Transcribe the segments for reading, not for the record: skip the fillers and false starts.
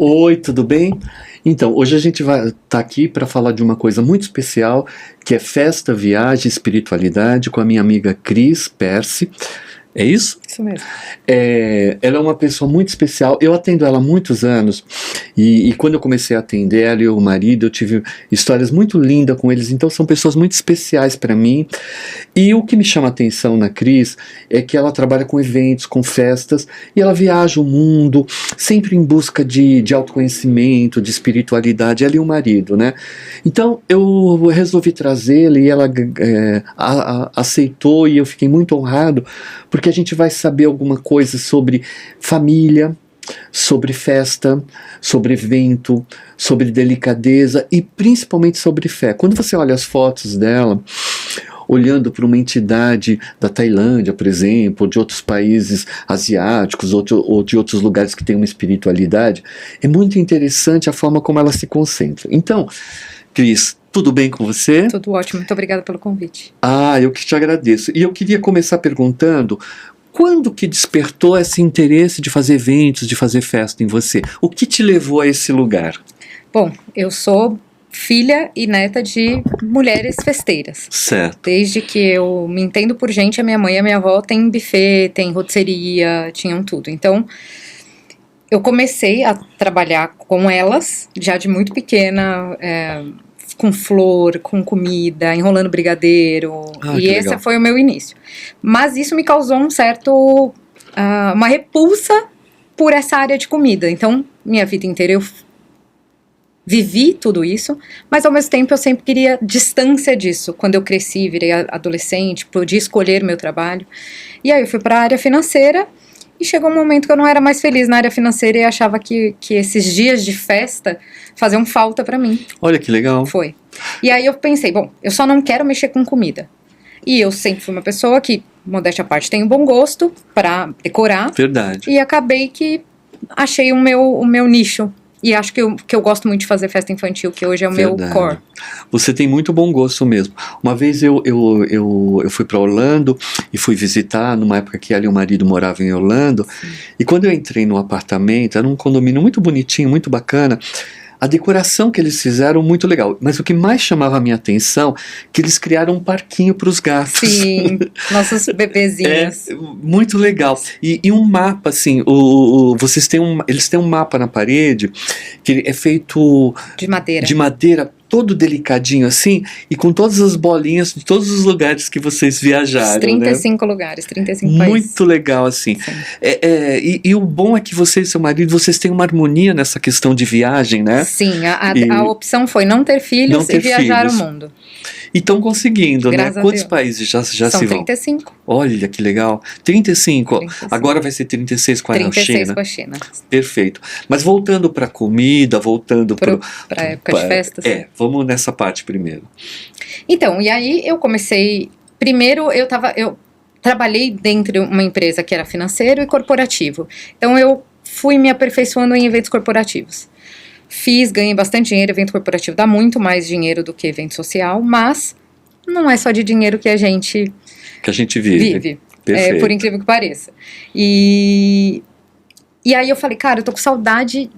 Oi, tudo bem? Então, hoje a gente vai estar aqui para falar de uma coisa muito especial, que é festa, viagem, espiritualidade, com a minha amiga Cris Percy. É isso? Isso mesmo. Ela é uma pessoa muito especial. Eu atendo ela há muitos anos e quando eu comecei a atender ela e o marido, eu tive histórias muito lindas com eles. Então são pessoas muito especiais para mim. E o que me chama a atenção na Cris é que ela trabalha com eventos, com festas, e ela viaja o mundo sempre em busca de autoconhecimento, de espiritualidade, ela e o marido, né? Então eu resolvi trazê-la e ela aceitou, e eu fiquei muito honrado, porque a gente vai saber alguma coisa sobre família, sobre festa, sobre evento, sobre delicadeza e principalmente sobre fé. Quando você olha as fotos dela, olhando para uma entidade da Tailândia, por exemplo, ou de outros países asiáticos, ou de outros lugares que têm uma espiritualidade, é muito interessante a forma como ela se concentra. Então, Cris, tudo bem com você? Tudo ótimo, muito obrigada pelo convite. Eu que te agradeço. E eu queria começar perguntando, quando que despertou esse interesse de fazer eventos, de fazer festa em você? O que te levou a esse lugar? Bom, eu sou filha e neta de mulheres festeiras. Certo. Desde que eu me entendo por gente, a minha mãe e a minha avó têm buffet, têm rotisserie, tinham tudo. Então, eu comecei a trabalhar com elas, já de muito pequena, com flor, com comida, enrolando brigadeiro, e esse foi o meu início. Mas isso me causou um certo, uma repulsa por essa área de comida. Então, minha vida inteira eu vivi tudo isso, mas ao mesmo tempo eu sempre queria distância disso. Quando eu cresci, virei adolescente, podia escolher meu trabalho. E aí eu fui para a área financeira, e chegou um momento que eu não era mais feliz na área financeira e achava que esses dias de festa faziam falta pra mim. Olha que legal. Foi. E aí eu pensei, bom, eu só não quero mexer com comida. E eu sempre fui uma pessoa que, modéstia à parte, tenho bom gosto pra decorar. Verdade. E acabei que achei o meu nicho. E acho que eu gosto muito de fazer festa infantil, que hoje é o meu core. Você tem muito bom gosto mesmo. Uma vez eu fui para Orlando e fui visitar, numa época que ela e o marido moravam em Orlando. Sim. E quando eu entrei no apartamento, era um condomínio muito bonitinho, muito bacana. A decoração que eles fizeram, muito legal. Mas o que mais chamava a minha atenção, que eles criaram um parquinho para os gatos. Sim, nossos bebezinhos. Muito legal. E um mapa, assim, eles têm um mapa na parede, que é feito de madeira, todo delicadinho assim, e com todas as bolinhas de todos os lugares que vocês viajaram. 35 lugares, 35 países. Muito legal, assim. E o bom é que você e seu marido, vocês têm uma harmonia nessa questão de viagem, né? Sim, a opção foi não ter filhos e viajar o mundo. E estão conseguindo, né? Quantos países já São se vão? 35. Olha que legal. 35. Agora vai ser 36 com a China. 36 com a China. Perfeito. Mas voltando para comida, voltando para a época de festas. Vamos nessa parte primeiro. Então, e aí eu comecei. Primeiro eu trabalhei dentro de uma empresa que era financeiro e corporativo. Então eu fui me aperfeiçoando em eventos corporativos. Ganhei bastante dinheiro, evento corporativo dá muito mais dinheiro do que evento social, mas não é só de dinheiro que a gente vive. Por incrível que pareça. E aí eu falei, cara, eu tô com saudade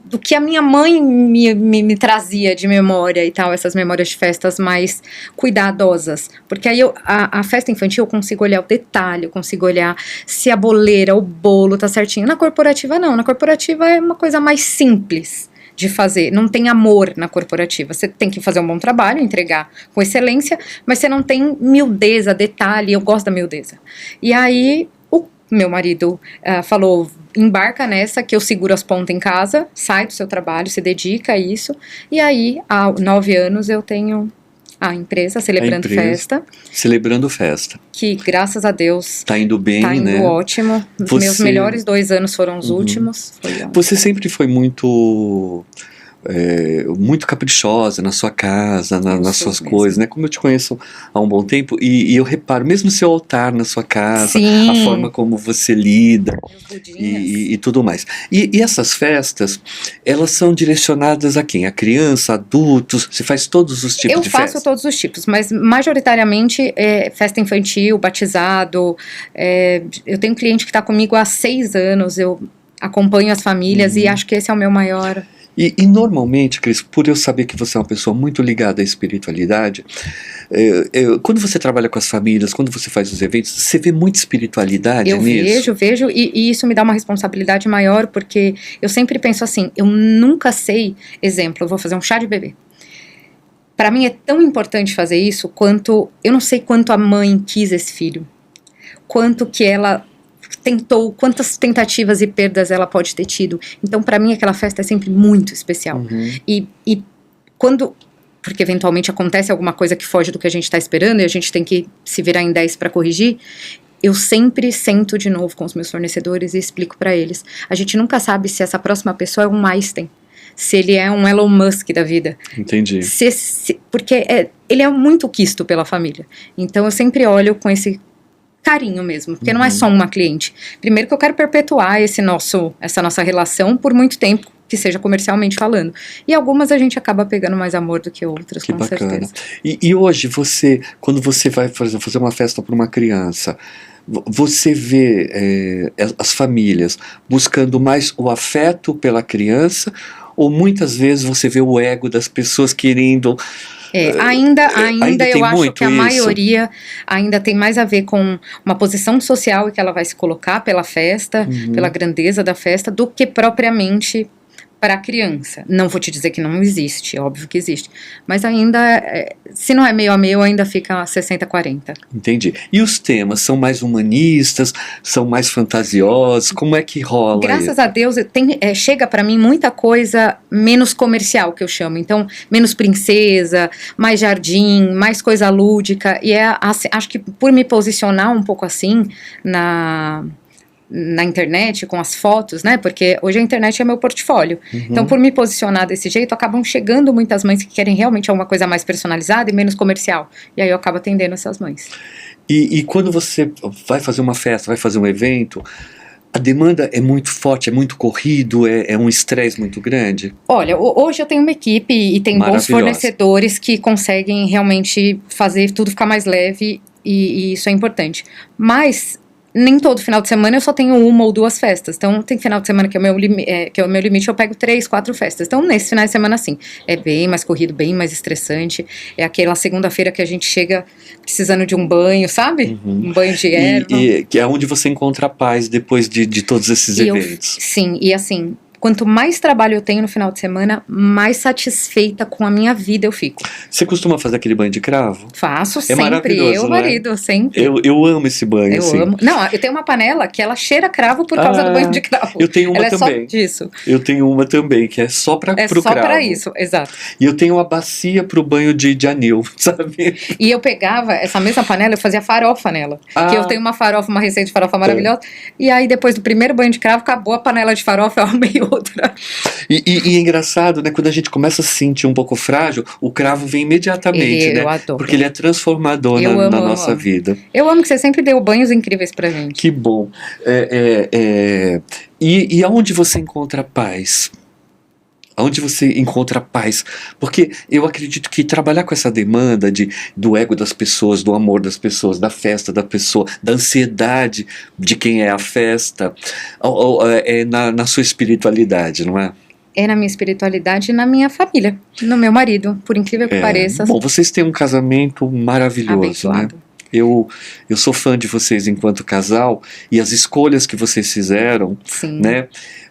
do que a minha mãe me trazia de memória e tal, essas memórias de festas mais cuidadosas. Porque aí a festa infantil eu consigo olhar o detalhe, eu consigo olhar se a boleira, o bolo tá certinho. Na corporativa não, na corporativa é uma coisa mais simples de fazer, não tem amor na corporativa, você tem que fazer um bom trabalho, entregar com excelência, mas você não tem miudeza, detalhe, eu gosto da miudeza. E aí o meu marido falou, embarca nessa que eu seguro as pontas em casa, sai do seu trabalho, se dedica a isso, e aí há 9 anos eu tenho a empresa Celebrando Festa. Celebrando Festa. Que, graças a Deus, tá indo bem, tá indo, né? Ótimo. Meus melhores 2 anos foram os últimos. Você sempre foi muito caprichosa na sua casa, nas suas coisas, né? Como eu te conheço há um bom tempo, e eu reparo, mesmo seu altar na sua casa, sim, a forma como você lida e tudo mais. E essas festas, elas são direcionadas a quem? A criança, adultos? Você faz todos os tipos de festa? Eu faço todos os tipos, mas majoritariamente festa infantil, batizado. Eu tenho um cliente que está comigo há 6 anos, acompanho as famílias e acho que esse é o meu maior... E normalmente, Cris, por eu saber que você é uma pessoa muito ligada à espiritualidade, quando você trabalha com as famílias, quando você faz os eventos, você vê muita espiritualidade nisso? Eu vejo, e isso me dá uma responsabilidade maior, porque eu sempre penso assim, eu nunca sei, exemplo, eu vou fazer um chá de bebê. Para mim é tão importante fazer isso quanto, eu não sei quanto a mãe quis esse filho, quanto que ela tentou, quantas tentativas e perdas ela pode ter tido. Então, para mim, aquela festa é sempre muito especial. E quando... Porque eventualmente acontece alguma coisa que foge do que a gente está esperando e a gente tem que se virar em 10 para corrigir, eu sempre sento de novo com os meus fornecedores e explico para eles. A gente nunca sabe se essa próxima pessoa é um Einstein, se ele é um Elon Musk da vida. Entendi. Porque ele é muito quisto pela família. Então, eu sempre olho com esse carinho mesmo, porque não é só uma cliente. Primeiro que eu quero perpetuar essa nossa relação por muito tempo, que seja comercialmente falando. E algumas a gente acaba pegando mais amor do que outras, que com bacana. certeza. E hoje, quando você vai, por exemplo, fazer uma festa para uma criança, você vê as famílias buscando mais o afeto pela criança, ou muitas vezes você vê o ego das pessoas querendo... Ainda eu acho que a isso. maioria ainda tem mais a ver com uma posição social que ela vai se colocar pela festa, pela grandeza da festa, do que propriamente para a criança. Não vou te dizer que não existe, óbvio que existe, mas ainda, se não é meio a meio, ainda fica 60-40. Entendi. E os temas são mais humanistas, são mais fantasiosos, como é que rola? Graças a Deus, chega para mim muita coisa menos comercial, que eu chamo, então, menos princesa, mais jardim, mais coisa lúdica, e acho que por me posicionar um pouco assim, na internet, com as fotos, né, porque hoje a internet é meu portfólio, então por me posicionar desse jeito, acabam chegando muitas mães que querem realmente alguma coisa mais personalizada e menos comercial, e aí eu acabo atendendo essas mães. E quando você vai fazer uma festa, vai fazer um evento, a demanda é muito forte, é muito corrido, é um estresse muito grande? Olha, hoje eu tenho uma equipe e tem bons fornecedores que conseguem realmente fazer tudo ficar mais leve, e isso é importante, mas nem todo final de semana eu só tenho uma ou duas festas. Então, tem final de semana que é o meu limite, eu pego 3, 4 festas. Então, nesse final de semana, sim, é bem mais corrido, bem mais estressante. É aquela segunda-feira que a gente chega precisando de um banho, sabe? Um banho de erva. E que é onde você encontra a paz depois de todos esses eventos. Sim, e assim... Quanto mais trabalho eu tenho no final de semana, mais satisfeita com a minha vida eu fico. Você costuma fazer aquele banho de cravo? Faço, sempre. Eu, marido, sempre. Eu amo esse banho, eu amo. Não, eu tenho uma panela que ela cheira cravo por causa do banho de cravo. Eu tenho uma ela também. É só disso. Eu tenho uma também, que é só pro cravo. É só pra isso, exato. E eu tenho uma bacia pro banho de anil, sabe? E eu pegava essa mesma panela, eu fazia farofa nela. Que eu tenho uma receita de farofa maravilhosa. E aí, depois do primeiro banho de cravo, acabou a panela de farofa, eu amei outra. E é engraçado, né? Quando a gente começa a se sentir um pouco frágil, o cravo vem imediatamente, né? Eu adoro. Porque ele é transformador na nossa vida. Eu amo que você sempre deu banhos incríveis pra gente. Que bom. E aonde você encontra paz? Aonde você encontra paz? Porque eu acredito que trabalhar com essa demanda do ego das pessoas, do amor das pessoas, da festa da pessoa, da ansiedade de quem é a festa, é na sua espiritualidade, não é? É na minha espiritualidade e na minha família, no meu marido, por incrível que pareça. Bom, vocês têm um casamento maravilhoso, abençoado, né? Eu sou fã de vocês enquanto casal e as escolhas que vocês fizeram, sim, né?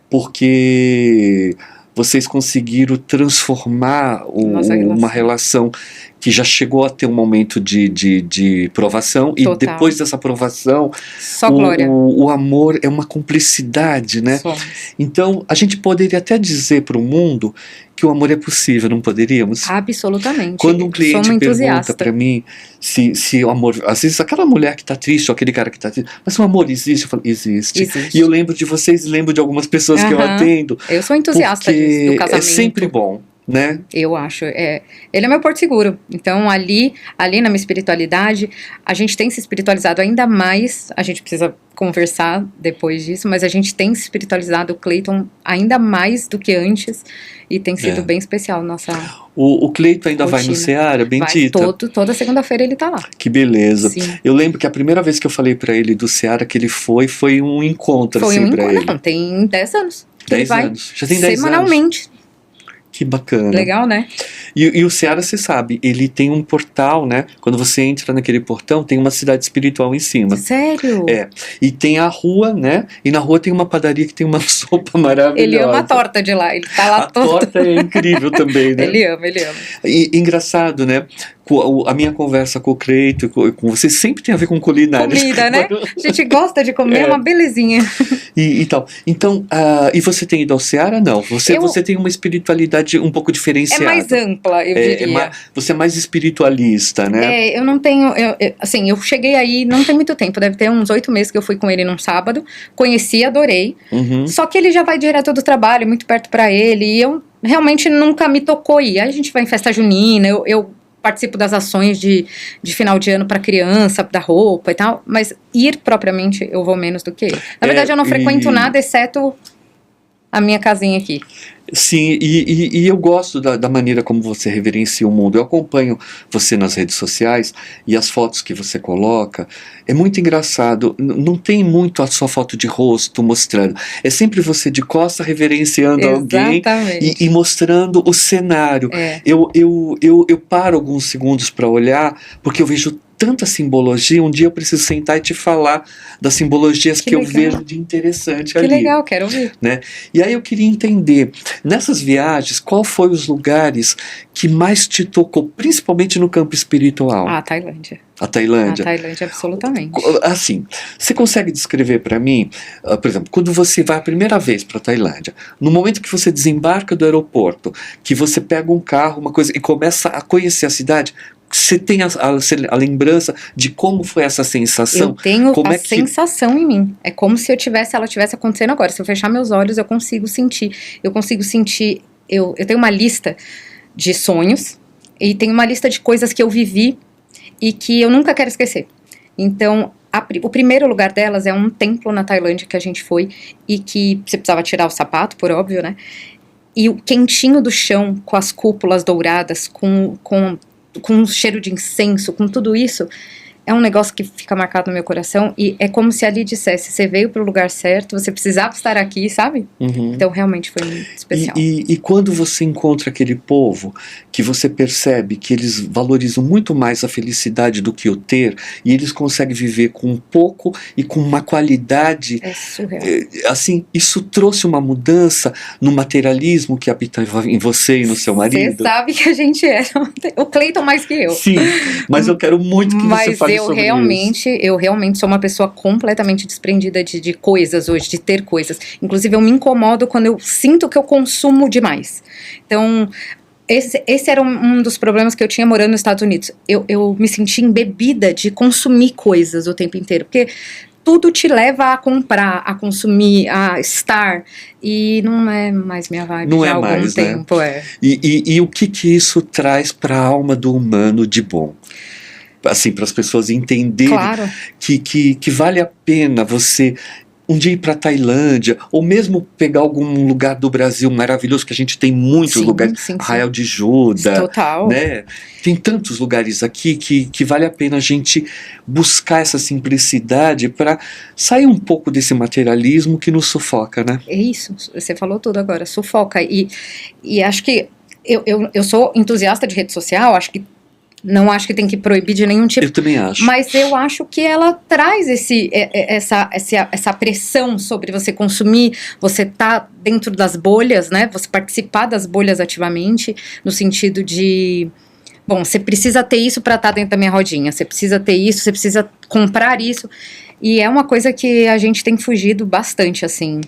Porque vocês conseguiram transformar uma relação que já chegou a ter um momento de provação. Total. E depois dessa provação, só glória. O amor é uma cumplicidade, né? Somos. Então, a gente poderia até dizer para o mundo que o amor é possível, não poderíamos? Absolutamente. Quando um cliente pergunta para mim se o amor... Às vezes aquela mulher que está triste, ou aquele cara que está triste, mas o amor existe? Eu falo, existe. E eu lembro de vocês, lembro de algumas pessoas que eu atendo. Eu sou entusiasta do casamento. É sempre bom. né? Eu acho. Ele é meu porto seguro. Então, ali na minha espiritualidade, a gente tem se espiritualizado ainda mais. A gente precisa conversar depois disso, mas a gente tem se espiritualizado o Cleiton ainda mais do que antes. E tem sido bem especial nossa O Cleiton ainda vai no rotina. Seara, Bendita? Vai, toda segunda-feira ele tá lá. Que beleza. Sim. Eu lembro que a primeira vez que eu falei pra ele do Seara que ele foi um encontro, Foi assim, um pra encontro. ele. Não, tem 10 anos. Que ele 10 vai anos. Já tem 10 anos. semanalmente. Que bacana. Legal, né? E o Seara, você sabe, ele tem um portal, né? Quando você entra naquele portão, tem uma cidade espiritual em cima. Sério? E tem a rua, né? E na rua tem uma padaria que tem uma sopa maravilhosa. Ele ama a torta de lá. Ele tá lá A torta é incrível também, né? Ele ama. E engraçado, né? A minha conversa com o Cleiton, com você, sempre tem a ver com culinária. Comida, né? A gente gosta de comer, é uma belezinha. E tal. Então, e você tem ido ao Seara? Não. Você tem uma espiritualidade um pouco diferenciada. É mais ampla, eu diria. Você é mais espiritualista, né? Eu não tenho... assim, eu cheguei aí não tem muito tempo. Deve ter uns 8 meses que eu fui com ele num sábado. Conheci, adorei. Uhum. Só que ele já vai direto do trabalho, muito perto pra ele. E eu realmente nunca me tocou ir. Aí a gente vai em festa junina, eu participo das ações de final de ano para criança, da roupa e tal, mas ir propriamente eu vou menos do que ele. Na verdade, eu não frequento nada, exceto a minha casinha aqui. Sim, e eu gosto da maneira como você reverencia o mundo. Eu acompanho você nas redes sociais e as fotos que você coloca. É muito engraçado. Não tem muito a sua foto de rosto mostrando. É sempre você de costa reverenciando alguém e mostrando o cenário. Eu paro alguns segundos para olhar, porque eu vejo tanta simbologia. Um dia eu preciso sentar e te falar das simbologias que eu vejo de interessante ali. Que legal, quero ouvir. Né? E aí eu queria entender, nessas viagens, qual foi os lugares que mais te tocou, principalmente no campo espiritual? A Tailândia. A Tailândia? A Tailândia, absolutamente. Assim, você consegue descrever para mim, por exemplo, quando você vai a primeira vez para a Tailândia, no momento que você desembarca do aeroporto, que você pega um carro, uma coisa, e começa a conhecer a cidade, você tem a lembrança de como foi essa sensação? Eu tenho a sensação em mim. É como se ela tivesse acontecendo agora. Se eu fechar meus olhos, eu consigo sentir. Eu tenho uma lista de sonhos e tenho uma lista de coisas que eu vivi e que eu nunca quero esquecer. Então, o primeiro lugar delas é um templo na Tailândia que a gente foi e que você precisava tirar o sapato, por óbvio, né? E o quentinho do chão, com as cúpulas douradas, com um cheiro de incenso, com tudo isso, é um negócio que fica marcado no meu coração e é como se ali dissesse, você veio para o lugar certo, você precisava estar aqui, sabe? Uhum. Então realmente foi muito especial. E quando você encontra aquele povo que você percebe que eles valorizam muito mais a felicidade do que o ter, e eles conseguem viver com um pouco e com uma qualidade, é surreal. Assim, isso trouxe uma mudança no materialismo que habita em você e no seu marido? Você sabe que a gente o Cleiton mais que eu. Sim, mas eu quero muito que você fale sobre isso. Eu realmente sou uma pessoa completamente desprendida de coisas hoje, de ter coisas. Inclusive, eu me incomodo quando eu sinto que eu consumo demais. Então, esse era um dos problemas que eu tinha morando nos Estados Unidos. Eu me sentia embebida de consumir coisas o tempo inteiro, porque tudo te leva a comprar, a consumir, a estar, e não é mais minha vibe não já é há algum mais, tempo. Né? E o que isso traz para a alma do humano de bom? Assim, para as pessoas entenderem, claro, que vale a pena você um dia ir para a Tailândia, ou mesmo pegar algum lugar do Brasil maravilhoso, que a gente tem muitos lugares, Arraial de Juda, total, né? Tem tantos lugares aqui que vale a pena a gente buscar essa simplicidade para sair um pouco desse materialismo que nos sufoca, né? É isso, você falou tudo agora, sufoca, e acho que eu sou entusiasta de rede social, não acho que tem que proibir de nenhum tipo. Eu também acho. Mas eu acho que ela traz essa pressão sobre você consumir, você tá dentro das bolhas, né? Você participar das bolhas ativamente, no sentido de... Bom, você precisa ter isso para estar dentro da minha rodinha, você precisa ter isso, você precisa comprar isso. E é uma coisa que a gente tem fugido bastante, assim,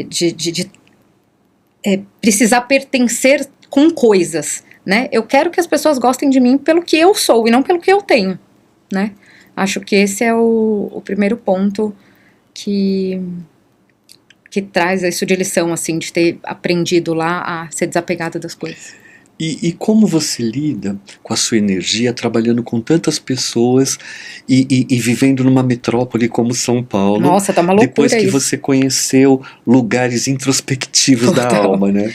de precisar pertencer com coisas, né? Eu quero que as pessoas gostem de mim pelo que eu sou e não pelo que eu tenho, né? Acho que esse é o primeiro ponto que traz isso de lição, assim, de ter aprendido lá a ser desapegado das coisas. E como você lida com a sua energia trabalhando com tantas pessoas e vivendo numa metrópole como São Paulo, Nossa, tá uma depois loucura que isso. você conheceu lugares introspectivos da Total. alma, né?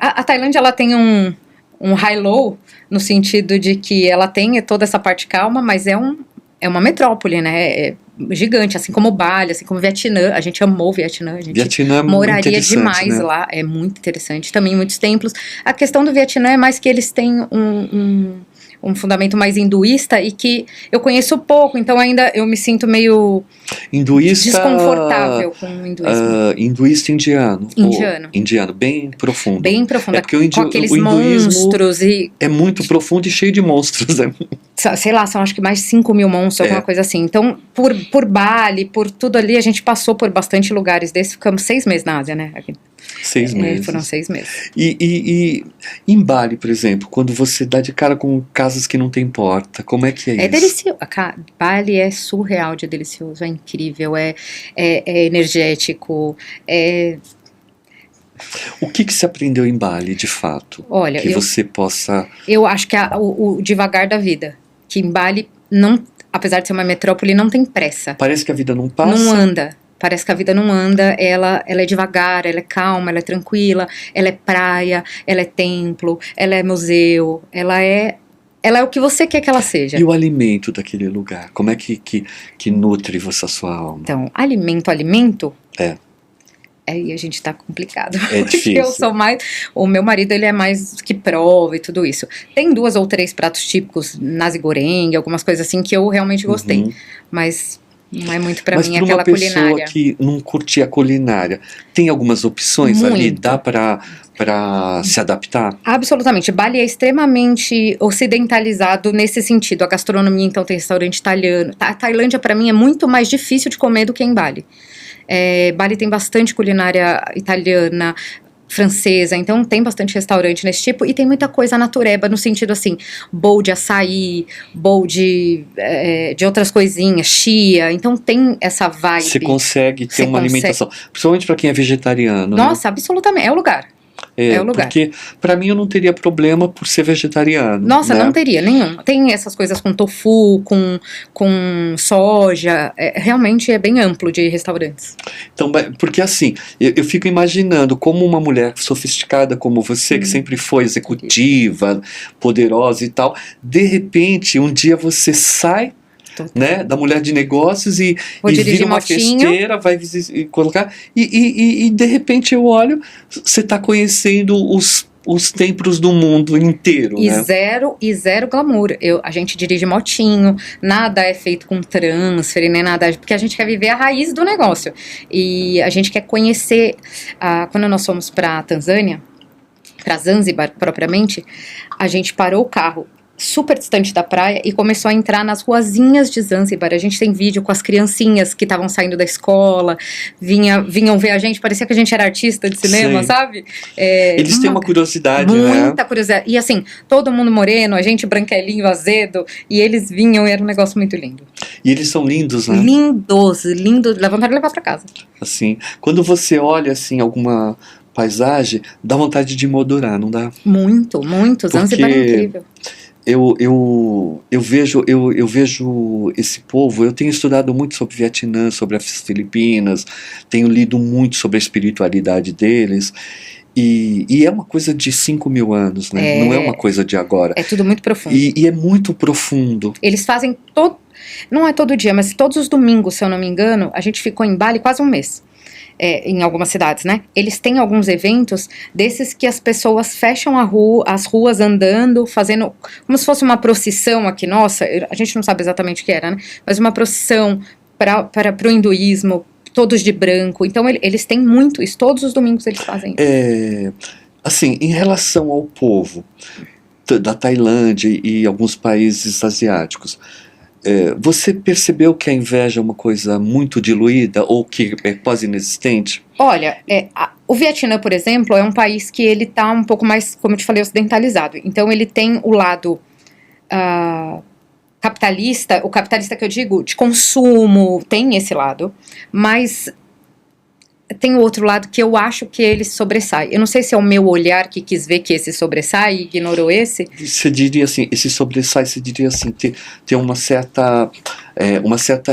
A Tailândia, ela tem um high-low, no sentido de que ela tem toda essa parte calma, mas é uma metrópole, né? É gigante, assim como Bali, assim como Vietnã. A gente amou o Vietnã, a gente Vietnã é moraria interessante, demais né? lá. É muito interessante. Também muitos templos. A questão do Vietnã é mais que eles têm um fundamento mais hinduísta e que eu conheço pouco, então ainda eu me sinto meio Hinduísta, desconfortável com o hinduísmo. hinduísta indiano. Indiano. Indiano, bem profundo. Bem profundo, É porque com aqueles o hinduísmo monstros e é muito profundo e cheio de monstros. Né? sei lá, são acho que mais de 5 mil monstros, alguma coisa assim. Então, por Bali, por tudo ali, a gente passou por bastante lugares desses. Ficamos 6 meses na Ásia, né? Aqui. 6 meses. Foram 6 meses. E em Bali, por exemplo, quando você dá de cara com casas que não tem porta, como é que é isso? É delicioso. Bali é surreal de delicioso, é incrível, é energético, O que se aprendeu em Bali, de fato? Olha, que você possa... Eu acho que o devagar da vida. Que em Bali, apesar de ser uma metrópole, não tem pressa. Parece que a vida não passa? Não anda. Parece que a vida não anda, ela é devagar, ela é calma, ela é tranquila, ela é praia, ela é templo, ela é museu, ela é o que você quer que ela seja. E o alimento daquele lugar? Como é que nutre a sua alma? Então, alimento. Aí a gente tá complicado. É difícil. Eu sou mais... O meu marido, ele é mais que prova e tudo isso. Tem 2 ou 3 pratos típicos, nasi goreng, algumas coisas assim, que eu realmente gostei. Mas não é muito pra mim aquela culinária. Mas pra uma pessoa que não curte a culinária, tem algumas opções ali? Dá pra se adaptar? Absolutamente. Bali é extremamente ocidentalizado nesse sentido. A gastronomia, então, tem restaurante italiano. A Tailândia, pra mim, é muito mais difícil de comer do que em Bali. Bali tem bastante culinária italiana, francesa, então tem bastante restaurante nesse tipo, e tem muita coisa natureba, no sentido assim, bowl de açaí, bowl de outras coisinhas, chia, então tem essa vibe. Você consegue ter uma alimentação, principalmente para quem é vegetariano. Nossa, né? Absolutamente, é o lugar. É o lugar. Porque pra mim eu não teria problema por ser vegetariano. Nossa, né? Não teria nenhum. Tem essas coisas com tofu, com soja. Realmente é bem amplo de restaurantes. Então, porque assim, eu fico imaginando como uma mulher sofisticada como você, que sempre foi executiva, poderosa e tal, de repente, um dia você sai, né, da mulher de negócios e vira uma festeira, vai colocar e de repente eu olho, você está conhecendo os templos do mundo inteiro, e né? Zero glamour. A gente dirige motinho, nada é feito com transfer, nem nada, porque a gente quer viver a raiz do negócio. E a gente quer conhecer, quando nós fomos para Tanzânia, para Zanzibar propriamente, a gente parou o carro super distante da praia e começou a entrar nas ruazinhas de Zanzibar. A gente tem vídeo com as criancinhas que estavam saindo da escola, vinham ver a gente, parecia que a gente era artista de cinema, Sim. Sabe? Eles têm uma curiosidade, muita curiosidade. E assim, todo mundo moreno, a gente branquelinho, azedo, e eles vinham e era um negócio muito lindo. E eles são lindos, né? Lindos, dá vontade de levar pra casa. Assim, quando você olha assim alguma paisagem, dá vontade de moldurar, não dá? Muito. Zanzibar é incrível. Eu vejo esse povo, eu tenho estudado muito sobre Vietnã, sobre as Filipinas, tenho lido muito sobre a espiritualidade deles, e é uma coisa de 5 mil anos, né? Não é uma coisa de agora. É tudo muito profundo. E é muito profundo. Eles fazem não é todo dia, mas todos os domingos, se eu não me engano, a gente ficou em Bali quase um mês. Em algumas cidades, né? Eles têm alguns eventos desses que as pessoas fecham as ruas andando, fazendo como se fosse uma procissão aqui, nossa, a gente não sabe exatamente o que era, né? Mas uma procissão para o hinduísmo, todos de branco. Então eles têm muito isso, todos os domingos eles fazem isso. Assim, em relação ao povo da Tailândia e alguns países asiáticos, você percebeu que a inveja é uma coisa muito diluída ou que é quase inexistente? Olha, o Vietnã, por exemplo, é um país que ele está um pouco mais, como eu te falei, ocidentalizado. Então ele tem o lado capitalista, o capitalista que eu digo, de consumo, tem esse lado, mas tem o outro lado que eu acho que ele sobressai. Eu não sei se é o meu olhar que quis ver que esse sobressai e ignorou esse. Você diria assim, esse sobressai, você diria assim, ter uma certa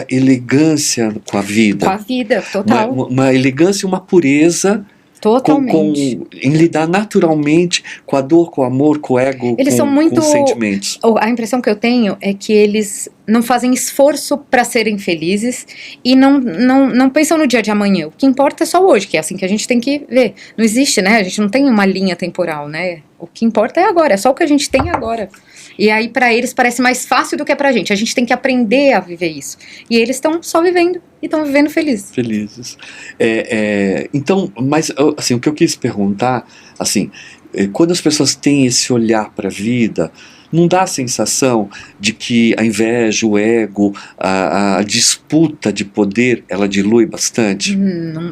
elegância com a vida. Com a vida, total. Uma elegância e uma pureza. Totalmente. Em lidar naturalmente com a dor, com o amor, com o ego, eles são com os sentimentos. A impressão que eu tenho é que eles não fazem esforço para serem felizes e não pensam no dia de amanhã. O que importa é só hoje, que é assim que a gente tem que ver. Não existe, né? A gente não tem uma linha temporal, né? O que importa é agora, é só o que a gente tem agora. E aí para eles parece mais fácil do que pra gente. A gente tem que aprender a viver isso. E eles estão só vivendo e estão vivendo felizes. Felizes. Então, mas assim, o que eu quis perguntar, assim, quando as pessoas têm esse olhar para a vida, não dá a sensação de que a inveja, o ego, a disputa de poder, ela dilui bastante?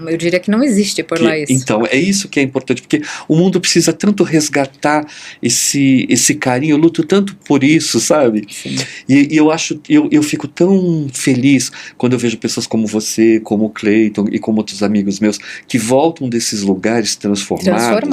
Eu diria que não existe por lá isso. Então, é isso que é importante, porque o mundo precisa tanto resgatar esse carinho, eu luto tanto por isso, sabe? Sim. E eu fico tão feliz quando eu vejo pessoas como você, como o Cleiton e como outros amigos meus, que voltam desses lugares transformados.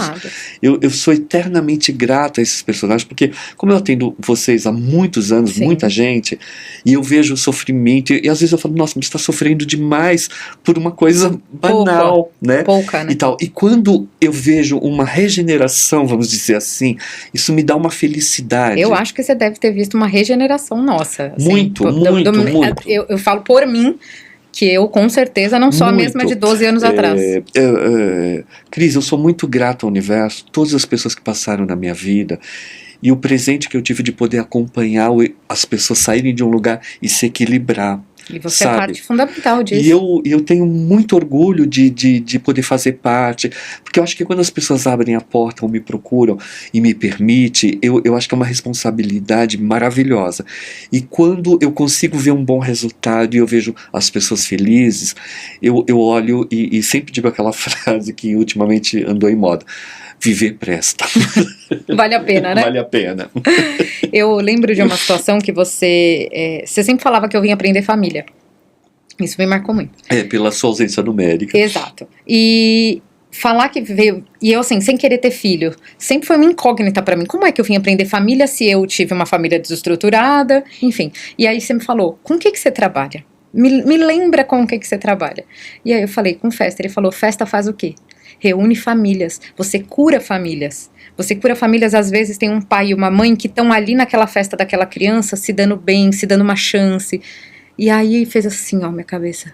Eu sou eternamente grato a esses personagens, porque como eu atendo vocês há muitos anos, Sim. muita gente, e eu vejo o sofrimento, e às vezes eu falo, nossa, mas você está sofrendo demais por uma coisa banal, né? Pouca, né? E tal. E quando eu vejo uma regeneração, vamos dizer assim, isso me dá uma felicidade. Eu acho que você deve ter visto uma regeneração nossa. Assim, muito. Eu falo por mim, que eu com certeza não sou a mesma de 12 anos atrás. Cris, eu sou muito grato ao universo, todas as pessoas que passaram na minha vida, e o presente que eu tive de poder acompanhar as pessoas saírem de um lugar e se equilibrar. E você é parte fundamental disso. E eu tenho muito orgulho de poder fazer parte, porque eu acho que quando as pessoas abrem a porta ou me procuram e me permitem, eu acho que é uma responsabilidade maravilhosa. E quando eu consigo ver um bom resultado e eu vejo as pessoas felizes, eu olho e sempre digo aquela frase que ultimamente andou em moda: viver presta. Vale a pena, né? Vale a pena. Eu lembro de uma situação que você sempre falava que eu vim aprender família. Isso me marcou muito. Pela sua ausência numérica. Exato. E falar que veio... E eu, assim, sem querer ter filho, sempre foi uma incógnita pra mim. Como é que eu vim aprender família se eu tive uma família desestruturada? Enfim. E aí você me falou, com o que você trabalha? Me lembra com o que você trabalha. E aí eu falei, com festa. Ele falou, festa faz o quê? Reúne famílias, você cura famílias. Você cura famílias, às vezes tem um pai e uma mãe que estão ali naquela festa daquela criança, se dando bem, se dando uma chance. E aí fez assim, ó, minha cabeça.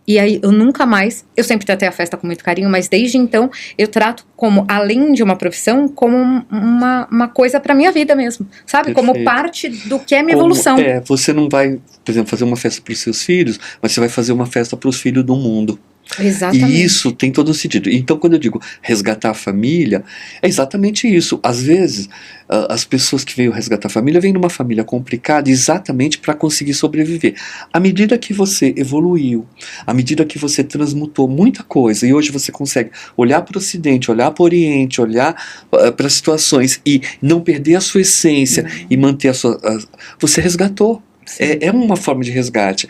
E aí eu nunca mais, eu sempre tratei a festa com muito carinho, mas desde então eu trato como, além de uma profissão, como uma coisa pra minha vida mesmo, sabe? Perfeito. Como parte do que é minha evolução. Você não vai, por exemplo, fazer uma festa para os seus filhos, mas você vai fazer uma festa para os filhos do mundo. Exatamente. E isso tem todo um sentido. Então, quando eu digo resgatar a família, é exatamente isso. Às vezes, as pessoas que veio resgatar a família vêm numa família complicada exatamente para conseguir sobreviver. À medida que você evoluiu, à medida que você transmutou muita coisa, e hoje você consegue olhar para o Ocidente, olhar para o Oriente, olhar para as situações e não perder a sua essência e manter a sua... você resgatou. É uma forma de resgate.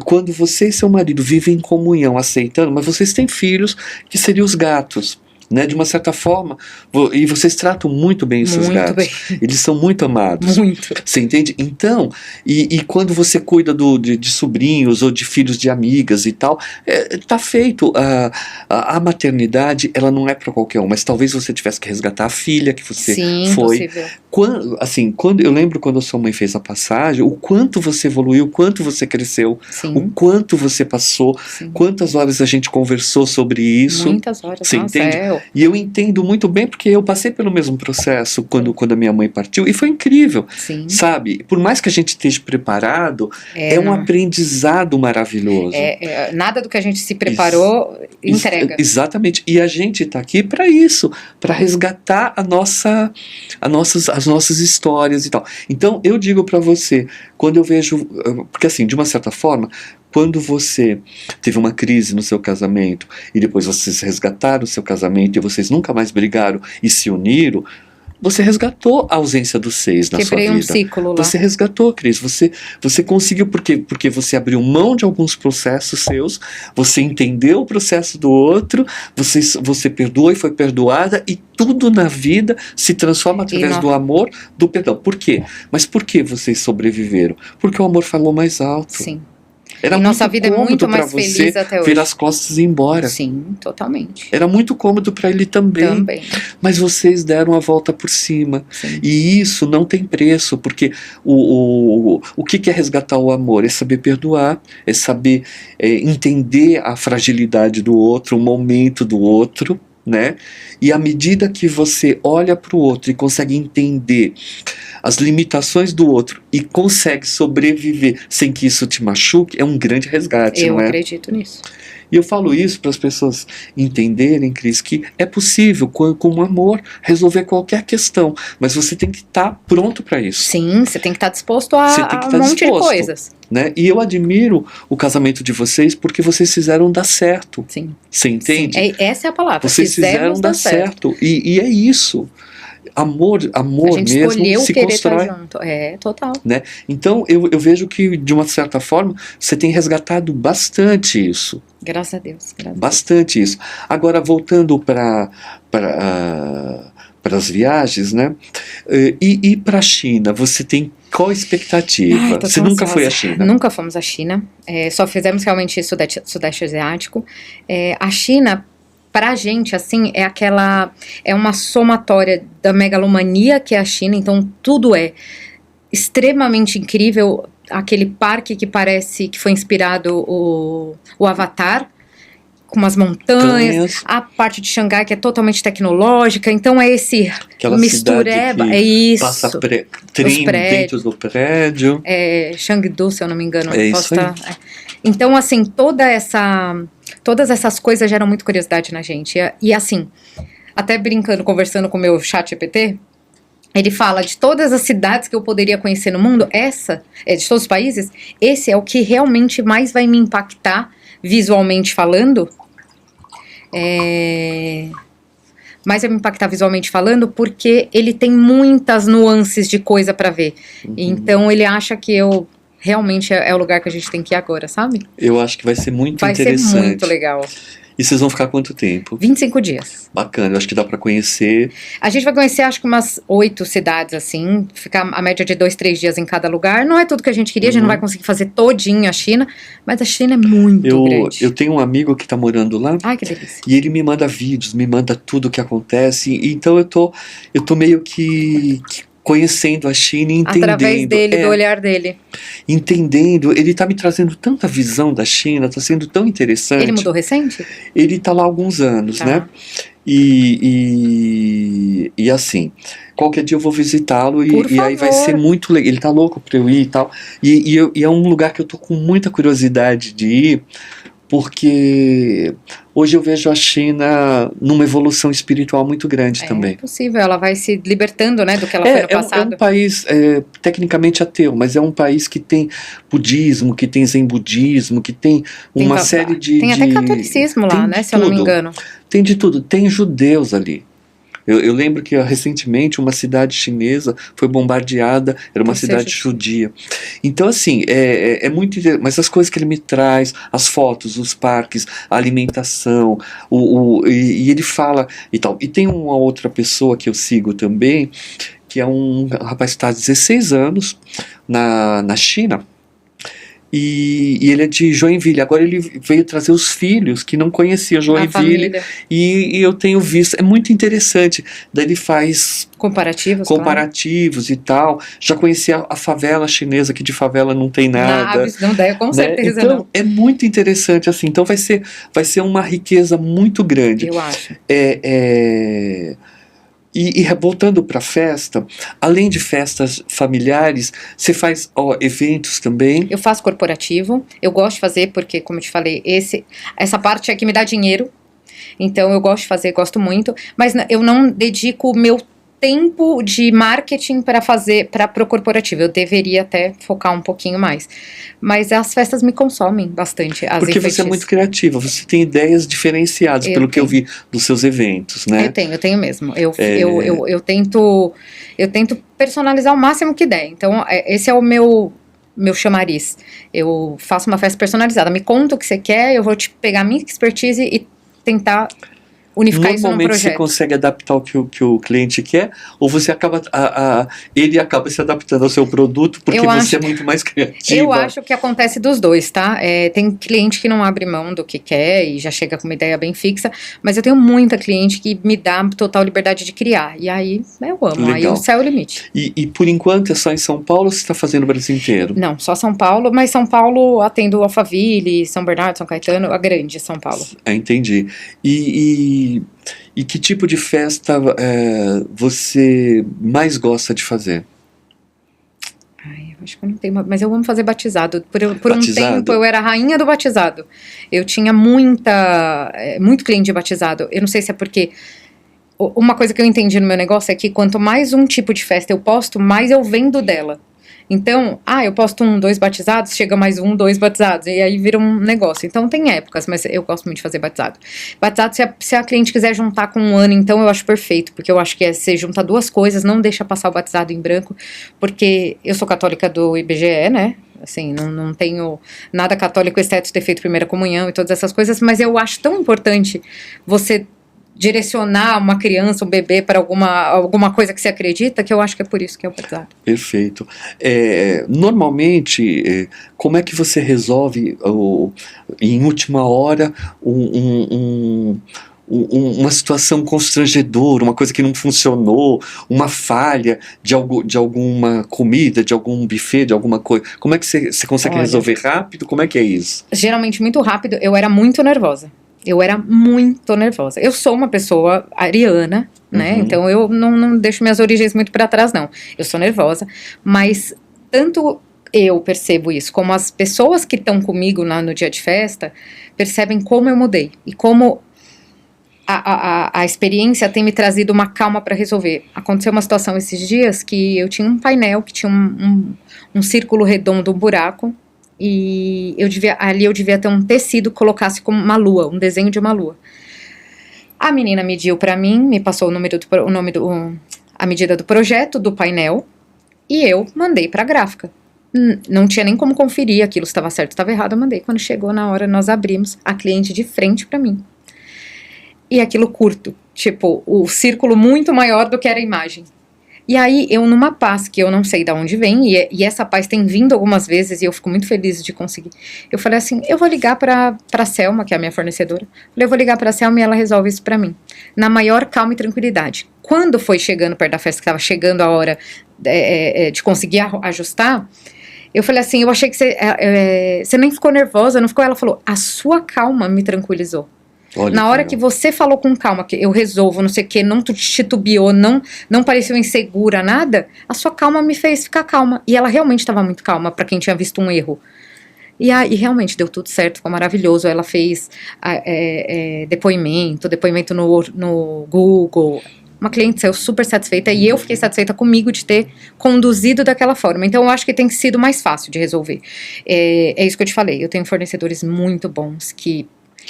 Quando você e seu marido vivem em comunhão, aceitando, mas vocês têm filhos que seriam os gatos, né? De uma certa forma, e vocês tratam muito bem os seus gatos. Bem. Eles são muito amados. Muito. Você entende? Então, e quando você cuida de sobrinhos ou de filhos de amigas e tal, tá feito. A maternidade, ela não é para qualquer um, mas talvez você tivesse que resgatar a filha que você foi. Possível. Quando eu lembro quando a sua mãe fez a passagem, o quanto você evoluiu, o quanto você cresceu, Sim. o quanto você passou, quantas horas a gente conversou sobre isso. Muitas horas. Você entende? E eu entendo muito bem porque eu passei pelo mesmo processo quando a minha mãe partiu e foi incrível. Sim. Sabe? Por mais que a gente esteja preparado, é um aprendizado maravilhoso. Nada do que a gente se preparou entrega. Exatamente. E a gente está aqui para isso, para resgatar as nossas histórias e tal. Então eu digo para você, quando eu vejo, porque assim, de uma certa forma, quando você teve uma crise no seu casamento e depois vocês resgataram o seu casamento e vocês nunca mais brigaram e se uniram, você resgatou a ausência do 6 na Quebrei sua um vida. ciclo lá. Você resgatou, Cris. Você conseguiu, porque você abriu mão de alguns processos seus, você entendeu o processo do outro, você perdoou e foi perdoada, e tudo na vida se transforma através do amor, do perdão. Por quê? Mas por que vocês sobreviveram? Porque o amor falou mais alto. Sim. Era e muito nossa vida é muito mais feliz até hoje. virar as costas e ir embora. Sim, totalmente. Era muito cômodo para ele também. Mas vocês deram a volta por cima. Sim. E isso não tem preço, porque o que é resgatar o amor? É saber perdoar, é saber entender a fragilidade do outro, o momento do outro, né? E à medida que você olha para o outro e consegue entender as limitações do outro e consegue sobreviver sem que isso te machuque, é um grande resgate, não é? Eu acredito nisso. E eu falo isso para as pessoas entenderem, Cris, que é possível, com amor, resolver qualquer questão, mas você tem que estar pronto para isso. Sim, você tem que estar disposto a um monte de coisas. Né? E eu admiro o casamento de vocês porque vocês fizeram dar certo. Sim. Você entende? Sim. Essa é a palavra. Vocês fizeram dar certo. E é isso. Amor mesmo se constrói. Junto. É, total. Né? Então eu vejo que, de uma certa forma, você tem resgatado bastante isso. Graças a Deus. Bastante isso. Agora, voltando para as viagens, né? E para a China, você tem qual a expectativa? Você nunca foi à China? Nunca fomos à China. Só fizemos realmente Sudeste Asiático. A China, pra gente, assim, é uma somatória da megalomania que é a China, então tudo é extremamente incrível. Aquele parque que parece que foi inspirado o Avatar, com umas montanhas, a parte de Xangai que é totalmente tecnológica, então é esse aquela mistureba, que é isso. Passa trem dentro do prédio. Chengdu, se eu não me engano. Isso aí. Então, assim, todas essas coisas geram muita curiosidade na gente. E assim, até brincando, conversando com o meu chat GPT, ele fala de todas as cidades que eu poderia conhecer no mundo, de todos os países, esse é o que realmente mais vai me impactar visualmente falando. Mais vai me impactar visualmente falando porque ele tem muitas nuances de coisa pra ver. Então ele acha que realmente é o lugar que a gente tem que ir agora, sabe? Eu acho que vai ser muito interessante. Vai ser muito legal. E vocês vão ficar quanto tempo? 25 dias. Bacana, eu acho que dá pra conhecer. A gente vai conhecer, acho que umas 8 cidades, assim. Ficar a média de 2, 3 dias em cada lugar. Não é tudo que a gente queria, a gente não vai conseguir fazer todinho a China. Mas a China é muito grande. Eu tenho um amigo que tá morando lá. Ai, que delícia. E ele me manda vídeos, me manda tudo o que acontece. Então eu tô meio que conhecendo a China e entendendo. Através dele, do olhar dele. Entendendo, ele tá me trazendo tanta visão da China, tá sendo tão interessante. Ele mudou recente? Ele tá lá há alguns anos, né? E assim, qualquer dia eu vou visitá-lo e aí vai ser muito legal. Ele tá louco pra eu ir e tal. E é um lugar que eu tô com muita curiosidade de ir, porque hoje eu vejo a China numa evolução espiritual muito grande também. É possível, ela vai se libertando, né, do que ela foi no passado. É um país tecnicamente ateu, mas é um país que tem budismo, que tem zen budismo, que tem uma série de... Tem até catolicismo lá, né, se eu não me engano. Tem de tudo, tem judeus ali. Eu lembro que recentemente uma cidade chinesa foi bombardeada, era uma cidade judia. Então assim, é muito interessante, mas as coisas que ele me traz, as fotos, os parques, a alimentação, e ele fala e tal. E tem uma outra pessoa que eu sigo também, que é um rapaz que está há 16 anos na China. E ele é de Joinville. Agora ele veio trazer os filhos que não conhecia Joinville. E eu tenho visto. É muito interessante. Daí ele faz comparativos e tal. Já conhecia a favela chinesa, que de favela não tem nada. Não dá, com certeza então, não. é muito interessante assim. Então vai ser uma riqueza muito grande. Eu acho. E voltando para a festa, além de festas familiares, você faz eventos também? Eu faço corporativo, eu gosto de fazer porque, como eu te falei, essa parte é que me dá dinheiro, então eu gosto de fazer, gosto muito, mas eu não dedico o meu tempo de marketing para fazer para o corporativo. Eu deveria até focar um pouquinho mais. Mas as festas me consomem bastante. Porque você é muito criativa, você tem ideias diferenciadas, pelo que eu vi dos seus eventos, né? Eu tenho mesmo. Eu tento personalizar o máximo que der. Então, esse é o meu chamariz. Eu faço uma festa personalizada. Me conta o que você quer, eu vou te pegar a minha expertise e tentar unificar isso num projeto. Normalmente você consegue adaptar o que o cliente quer, ou você acaba ele acaba se adaptando ao seu produto porque você é muito mais criativa? Eu acho que acontece dos dois, tá? Tem cliente que não abre mão do que quer e já chega com uma ideia bem fixa, mas eu tenho muita cliente que me dá total liberdade de criar, e aí eu amo. Legal. Aí o céu é o limite. E por enquanto é só em São Paulo ou você está fazendo o Brasil inteiro? Não, só São Paulo, mas São Paulo atendo Alphaville, São Bernardo, São Caetano, a grande São Paulo. Entendi. E que tipo de festa você mais gosta de fazer? Ai, eu acho que eu não tenho mas eu amo fazer batizado. Por um tempo eu era a rainha do batizado. Eu tinha muito cliente de batizado. Eu não sei se é porque uma coisa que eu entendi no meu negócio é que quanto mais um tipo de festa eu posto, mais eu vendo dela. Então, eu posto 2 batizados, chega mais 2 batizados, e aí vira um negócio. Então tem épocas, mas eu gosto muito de fazer batizado. Batizado, se a cliente quiser juntar com um ano, então eu acho perfeito, porque eu acho que você junta 2 coisas, não deixa passar o batizado em branco, porque eu sou católica do IBGE, né? Assim, não tenho nada católico, exceto ter feito primeira comunhão e todas essas coisas, mas eu acho tão importante você direcionar uma criança, um bebê para alguma coisa que você acredita, que eu acho que é por isso que é o batizado. Perfeito. Normalmente, como é que você resolve em última hora uma situação constrangedora, uma coisa que não funcionou, uma falha de alguma comida, de algum buffet, de alguma coisa? Como é que você consegue resolver rápido? Como é que é isso? Geralmente muito rápido. Eu era muito nervosa. Eu sou uma pessoa ariana, né? Então eu não deixo minhas origens muito para trás, não. Eu sou nervosa, mas tanto eu percebo isso, como as pessoas que estão comigo no dia de festa percebem como eu mudei e como a experiência tem me trazido uma calma para resolver. Aconteceu uma situação esses dias que eu tinha um painel que tinha um círculo redondo, um buraco, e eu devia ter um tecido que colocasse como uma lua, um desenho de uma lua. A menina mediu para mim, me passou a medida do projeto, do painel, e eu mandei para a gráfica. Não tinha nem como conferir aquilo, se estava certo ou estava errado, eu mandei. Quando chegou na hora, nós abrimos, a cliente de frente para mim. E aquilo curto, tipo, o círculo muito maior do que era a imagem. E aí, eu numa paz que eu não sei de onde vem, e essa paz tem vindo algumas vezes, e eu fico muito feliz de conseguir. Eu falei assim, eu vou ligar pra Selma, que é a minha fornecedora. Eu vou ligar pra Selma e ela resolve isso pra mim. Na maior calma e tranquilidade. Quando foi chegando perto da festa, que estava chegando a hora de conseguir ajustar, eu falei assim, eu achei que você nem ficou nervosa, não ficou? Ela falou, a sua calma me tranquilizou. Olha, na hora que você falou com calma, que eu resolvo, não sei o que, não titubeou, não pareceu insegura, nada, a sua calma me fez ficar calma. E ela realmente estava muito calma, para quem tinha visto um erro. E realmente deu tudo certo, ficou maravilhoso. Ela fez depoimento no Google. Uma cliente saiu super satisfeita e eu fiquei satisfeita comigo de ter conduzido daquela forma. Então eu acho que tem sido mais fácil de resolver. É isso que eu te falei, eu tenho fornecedores muito bons que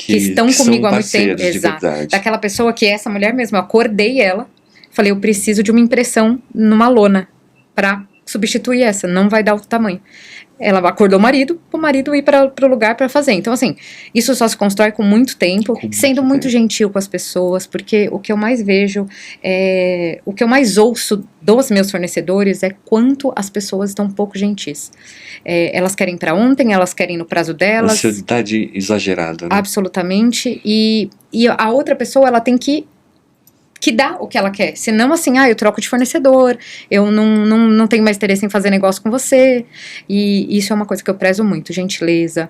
estão comigo há muito tempo. Exato. Daquela pessoa que essa mulher mesmo, eu acordei ela, falei, eu preciso de uma impressão numa lona para substituir essa, não vai dar o tamanho. Ela acordou o marido ir para o lugar para fazer. Então, assim, isso só se constrói com muito tempo, sendo muito gentil com as pessoas, porque o que eu mais vejo, o que eu mais ouço dos meus fornecedores é quanto as pessoas estão pouco gentis. Elas querem para ontem, elas querem no prazo delas. Ansiedade exagerada, né? Absolutamente. E a outra pessoa, ela tem que dá o que ela quer, senão assim, eu troco de fornecedor, eu não tenho mais interesse em fazer negócio com você, e isso é uma coisa que eu prezo muito, gentileza,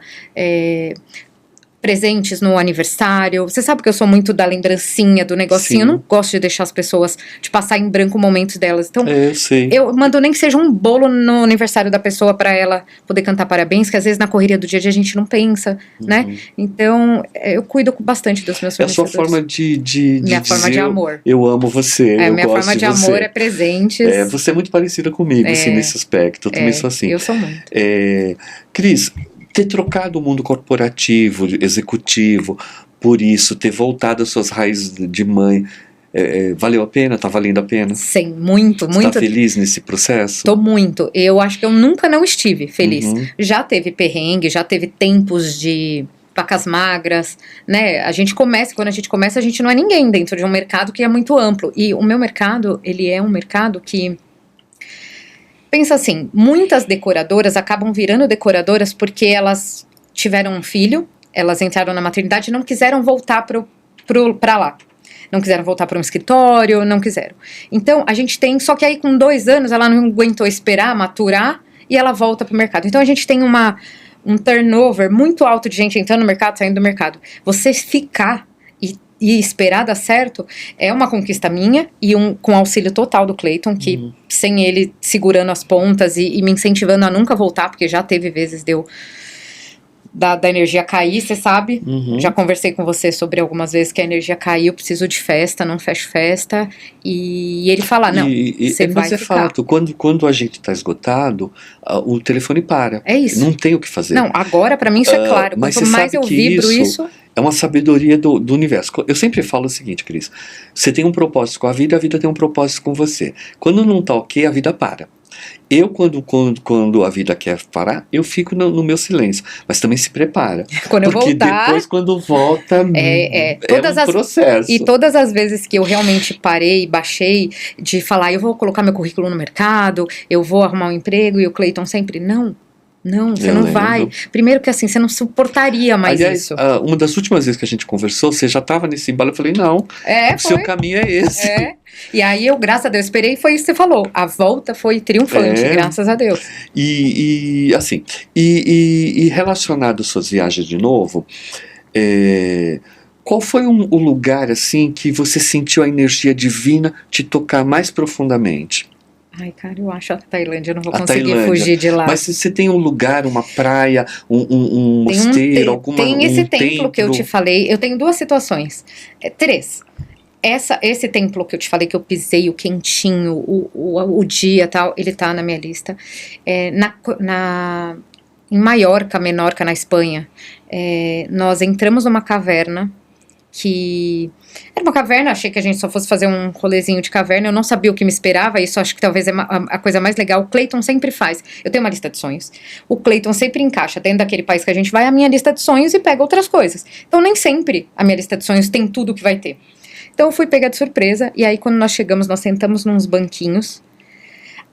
presentes no aniversário. Você sabe que eu sou muito da lembrancinha, do negocinho. Sim. Eu não gosto de deixar as pessoas, de passar em branco momentos delas. Então, Eu sei. eu mando nem que seja um bolo no aniversário da pessoa pra ela poder cantar parabéns, que às vezes na correria do dia a dia a gente não pensa, né? Então, eu cuido bastante dos meus É a sua fornecedores. forma de Minha dizer, forma de amor. eu amo você, eu Minha gosto forma de você. amor é presentes. Você é muito parecida comigo, assim, nesse aspecto. Eu também sou assim. Eu sou muito. Cris, ter trocado o mundo corporativo, executivo, por isso, ter voltado às suas raízes de mãe, valeu a pena? Tá valendo a pena? Sim, muito, Você muito. tá feliz nesse processo? Tô muito. Eu acho que eu nunca não estive feliz. Uhum. Já teve perrengue, já teve tempos de vacas magras, né? Quando a gente começa, a gente não é ninguém dentro de um mercado que é muito amplo. E o meu mercado, ele é um mercado que... Pensa assim, muitas decoradoras acabam virando decoradoras porque elas tiveram um filho, elas entraram na maternidade e não quiseram voltar pra lá. Não quiseram voltar para um escritório, não quiseram. Então, a gente tem... Só que aí, com 2 anos, ela não aguentou esperar, maturar, e ela volta pro mercado. Então, a gente tem um turnover muito alto de gente entrando no mercado, saindo do mercado. Você ficar e esperar dar certo é uma conquista minha e com auxílio total do Clayton, que sem ele segurando as pontas e me incentivando a nunca voltar, porque já teve vezes de eu da energia cair, você sabe. Já conversei com você sobre algumas vezes que a energia caiu, eu preciso de festa, não fecho festa. E ele fala, não, você vai mas ficar. fato, quando a gente tá esgotado, o telefone para. É isso. Não tem o que fazer. Não, agora pra mim isso é claro. Mas Quanto você mais sabe eu que vibro isso... É uma sabedoria do universo. Eu sempre falo o seguinte, Cris. Você tem um propósito com a vida tem um propósito com você. Quando não tá ok, a vida para. Eu, quando a vida quer parar, eu fico no meu silêncio. Mas também se prepara. Quando eu porque voltar... depois, quando volta, é um processo. E todas as vezes que eu realmente parei, baixei, de falar, eu vou colocar meu currículo no mercado, eu vou arrumar um emprego, e o Clayton sempre, não, você não vai. Primeiro que assim, você não suportaria mais isso. Uma das últimas vezes que a gente conversou, você já estava nesse embalo, eu falei, não, o seu caminho é esse. E aí eu, graças a Deus, esperei, foi isso que você falou. A volta foi triunfante, graças a Deus. E assim, e relacionado às suas viagens de novo, qual foi o lugar assim que você sentiu a energia divina te tocar mais profundamente? Ai, cara, eu acho a Tailândia, eu não vou conseguir fugir de lá. Mas se você tem um lugar, uma praia, um mosteiro, alguma coisa. Tem esse templo que eu te falei, eu tenho 2 situações. 3. Esse templo que eu te falei, que eu pisei, o quentinho, o dia e tal, ele tá na minha lista. Em Menorca, na Espanha, nós entramos numa caverna, que era uma caverna, achei que a gente só fosse fazer um rolezinho de caverna, eu não sabia o que me esperava, isso acho que talvez é a coisa mais legal. O Clayton sempre faz, eu tenho uma lista de sonhos, o Clayton sempre encaixa dentro daquele país que a gente vai a minha lista de sonhos e pega outras coisas, então nem sempre a minha lista de sonhos tem tudo que vai ter. Então eu fui pegar de surpresa, e aí quando nós chegamos, nós sentamos nos banquinhos,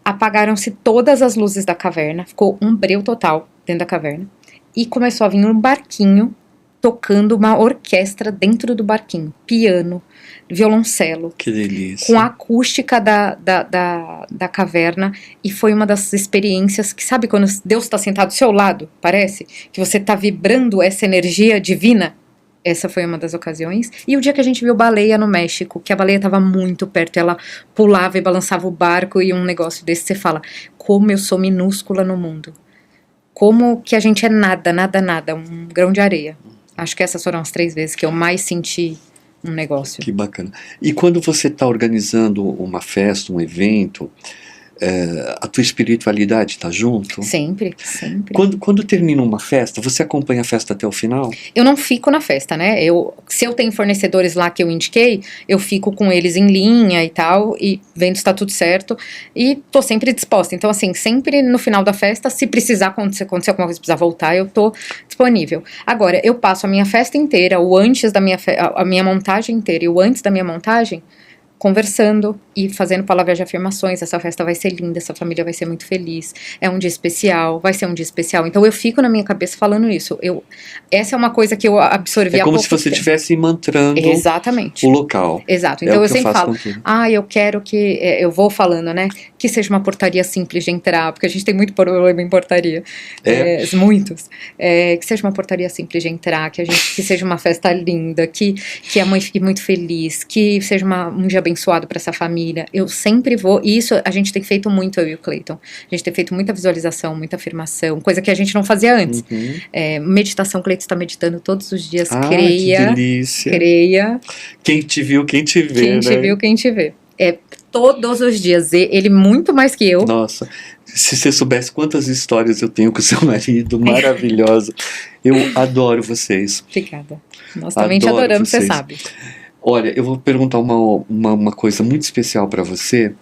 apagaram-se todas as luzes da caverna, ficou um breu total dentro da caverna, e começou a vir um barquinho tocando uma orquestra dentro do barquinho, piano, violoncelo. Que delícia. Com a acústica da caverna, e foi uma das experiências que, sabe quando Deus está sentado do seu lado, parece? Que você está vibrando essa energia divina? Essa foi uma das ocasiões. E o dia que a gente viu baleia no México, que a baleia estava muito perto, ela pulava e balançava o barco, e um negócio desse, você fala, como eu sou minúscula no mundo. Como que a gente é nada, um grão de areia. Acho que essas foram as 3 vezes que eu mais senti um negócio. Que bacana. E quando você está organizando uma festa, um evento, a tua espiritualidade está junto? Sempre. Quando termina uma festa, você acompanha a festa até o final? Eu não fico na festa, né? Se eu tenho fornecedores lá que eu indiquei, eu fico com eles em linha e tal, e vendo se tá tudo certo, e tô sempre disposta. Então, assim, sempre no final da festa, se precisar acontecer alguma coisa, precisar voltar, eu tô disponível. Agora, eu passo a minha festa inteira, o antes da a minha montagem inteira e o antes da minha montagem, conversando e fazendo palavras de afirmações. Essa festa vai ser linda, essa família vai ser muito feliz, é um dia especial, vai ser um dia especial. Então eu fico na minha cabeça falando isso. Essa é uma coisa que eu absorvi há pouco tempo. É como se você estivesse mantrando exatamente o local. Exato. Então eu sempre falo, eu quero que, eu vou falando, né, que seja uma portaria simples de entrar, porque a gente tem muito problema em portaria. Muitos. Que seja uma portaria simples de entrar, que seja uma festa linda, que a mãe fique muito feliz, que seja um dia abençoado para essa família. Eu sempre vou, e isso a gente tem feito muito, eu e o Cleiton. A gente tem feito muita visualização, muita afirmação, coisa que a gente não fazia antes. Meditação, o Cleiton está meditando todos os dias, creia. Que delícia. Creia. Quem te viu, quem te vê, Quem te viu, quem te vê. Todos os dias, ele muito mais que eu. Nossa, se você soubesse quantas histórias eu tenho com o seu marido, maravilhosa. Eu adoro vocês. Obrigada. Nós também te adoramos, você sabe. Olha, eu vou perguntar uma coisa muito especial para você.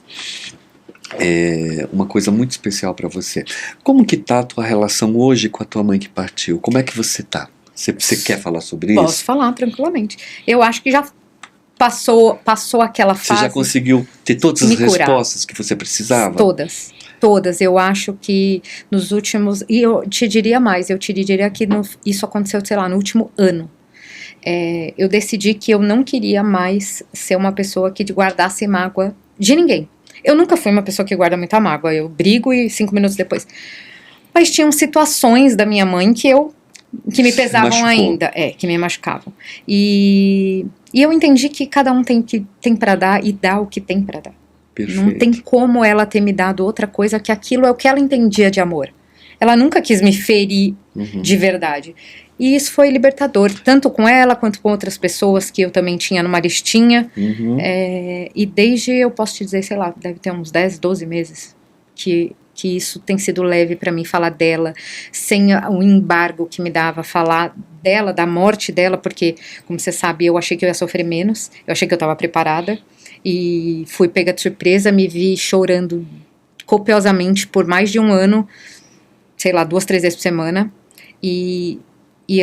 Uma coisa muito especial para você. Como que tá a tua relação hoje com a tua mãe que partiu? Como é que você tá? Você quer falar sobre isso? Posso falar tranquilamente. Eu acho que já passou aquela fase. Você já conseguiu ter todas as respostas que você precisava? Todas. Eu acho que nos últimos... E eu te diria mais, eu te diria que isso aconteceu, sei lá, no último ano. Eu decidi que eu não queria mais ser uma pessoa que guardasse mágoa de ninguém. Eu nunca fui uma pessoa que guarda muita mágoa. Eu brigo e 5 minutos depois. Mas tinham situações da minha mãe que me pesavam ainda. Que me machucavam. E eu entendi que cada um tem pra dar e dá o que tem pra dar. Perfeito. Não tem como ela ter me dado outra coisa, que aquilo é o que ela entendia de amor. Ela nunca quis me ferir de verdade. E isso foi libertador, tanto com ela quanto com outras pessoas que eu também tinha numa listinha. E desde, eu posso te dizer, sei lá, deve ter uns 10, 12 meses que isso tem sido leve pra mim, falar dela, sem o embargo que me dava, falar dela, da morte dela, porque, como você sabe, eu achei que eu ia sofrer menos, eu achei que eu tava preparada, e fui pega de surpresa, me vi chorando copiosamente por mais de um ano, sei lá, 2, 3 vezes por semana, e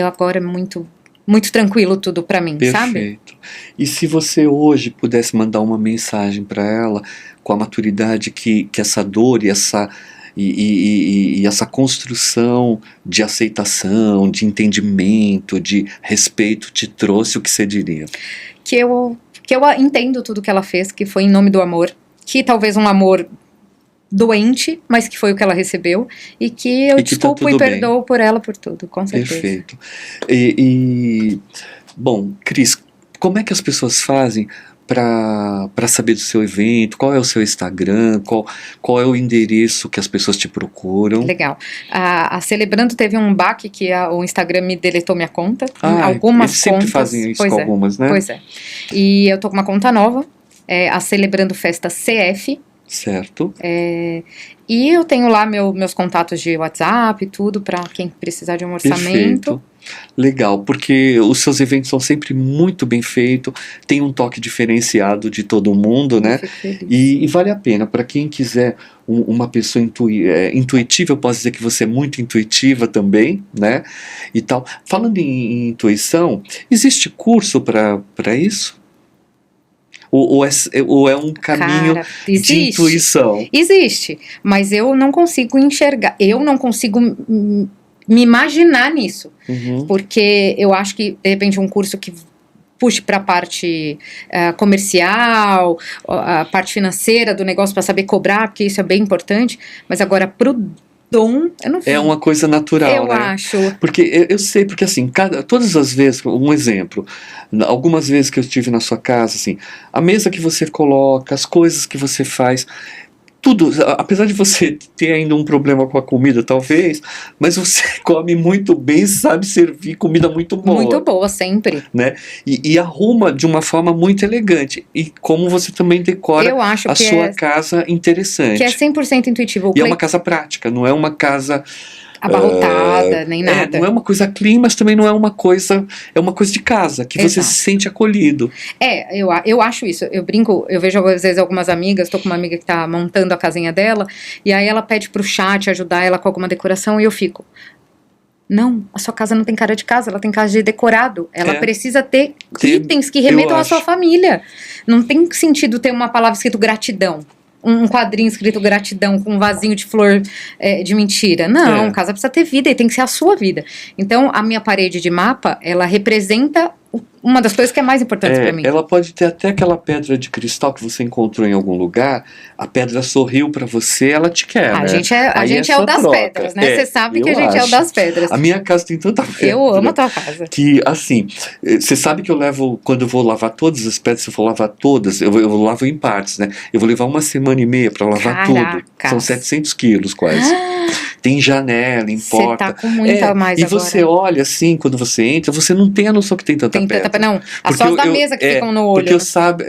agora é muito, muito tranquilo tudo pra mim, sabe? Perfeito. E se você hoje pudesse mandar uma mensagem pra ela, com a maturidade que essa dor e essa construção de aceitação, de entendimento, de respeito te trouxe, o que você diria? Que eu entendo tudo que ela fez, que foi em nome do amor, que talvez um amor doente, mas que foi o que ela recebeu, e que eu desculpo e perdoo por ela por tudo, com certeza. Perfeito. Bom, Cris, como é que as pessoas fazem para saber do seu evento? Qual é o seu Instagram? Qual é o endereço que as pessoas te procuram? Legal. A Celebrando teve um baque que o Instagram me deletou minha conta. Algumas eles sempre fazem isso com algumas, né? Pois é. E eu tô com uma conta nova, a Celebrando Festa CF. Certo. E eu tenho lá meus contatos de WhatsApp e tudo, para quem precisar de um orçamento. Perfeito. Legal, porque os seus eventos são sempre muito bem feitos, tem um toque diferenciado de todo mundo, né? E vale a pena, para quem quiser uma pessoa intuitiva, eu posso dizer que você é muito intuitiva também, né? E tal. Falando em intuição, existe curso para isso? Ou é um caminho de intuição? Existe, mas eu não consigo enxergar, eu não consigo me imaginar nisso, porque eu acho que, de repente, um curso que puxe para a parte comercial, a parte financeira do negócio, para saber cobrar, porque isso é bem importante, mas agora pro dom, eu não sei. É uma coisa natural, eu né? acho. Porque eu sei, porque assim, todas as vezes, um exemplo, algumas vezes que eu estive na sua casa, assim, a mesa que você coloca, as coisas que você faz, tudo, apesar de você ter ainda um problema com a comida, talvez, mas você come muito bem, sabe servir comida muito boa. Muito boa, sempre. Né? E arruma de uma forma muito elegante. E como você também decora a sua casa interessante. Que é 100% intuitivo. E é uma casa prática, não é uma casa abarrotada, nem nada. Não é uma coisa clean, mas também não é uma coisa... É uma coisa de casa, que você se sente acolhido. Eu acho isso. Eu brinco, eu vejo às vezes algumas amigas, tô com uma amiga que tá montando a casinha dela, e aí ela pede pro chat ajudar ela com alguma decoração, e eu fico... Não, a sua casa não tem cara de casa, ela tem cara de decorado. Ela É. precisa ter Tem- itens que eu remetam à acho. sua família. Não tem sentido ter uma palavra escrito gratidão. Um quadrinho escrito gratidão com um vasinho de flor de mentira. Não, É. casa precisa ter vida e tem que ser a sua vida. Então, a minha parede de mapa, ela representa uma das coisas que é mais importante pra mim. Ela pode ter até aquela pedra de cristal que você encontrou em algum lugar, a pedra sorriu pra você, ela te quer, A né? gente é Aí o só das troca. pedras, né? Você sabe que a eu gente é o acho. das pedras. A minha casa tem tanta pedra. Eu amo a tua casa. Que, assim, você sabe que eu levo, quando eu vou lavar todas as pedras, se eu for lavar todas, eu lavo em partes, né? Eu vou levar 1,5 semanas pra lavar tudo. Caracas. São 700 quilos quase. Tem janela, em Você porta. tá com muita mais e agora. você olha assim, quando você entra, você não tem a noção que tem tanta Tem pedra. tanta... Não, as Porque sós da mesa que ficam no olho. Porque eu sabe,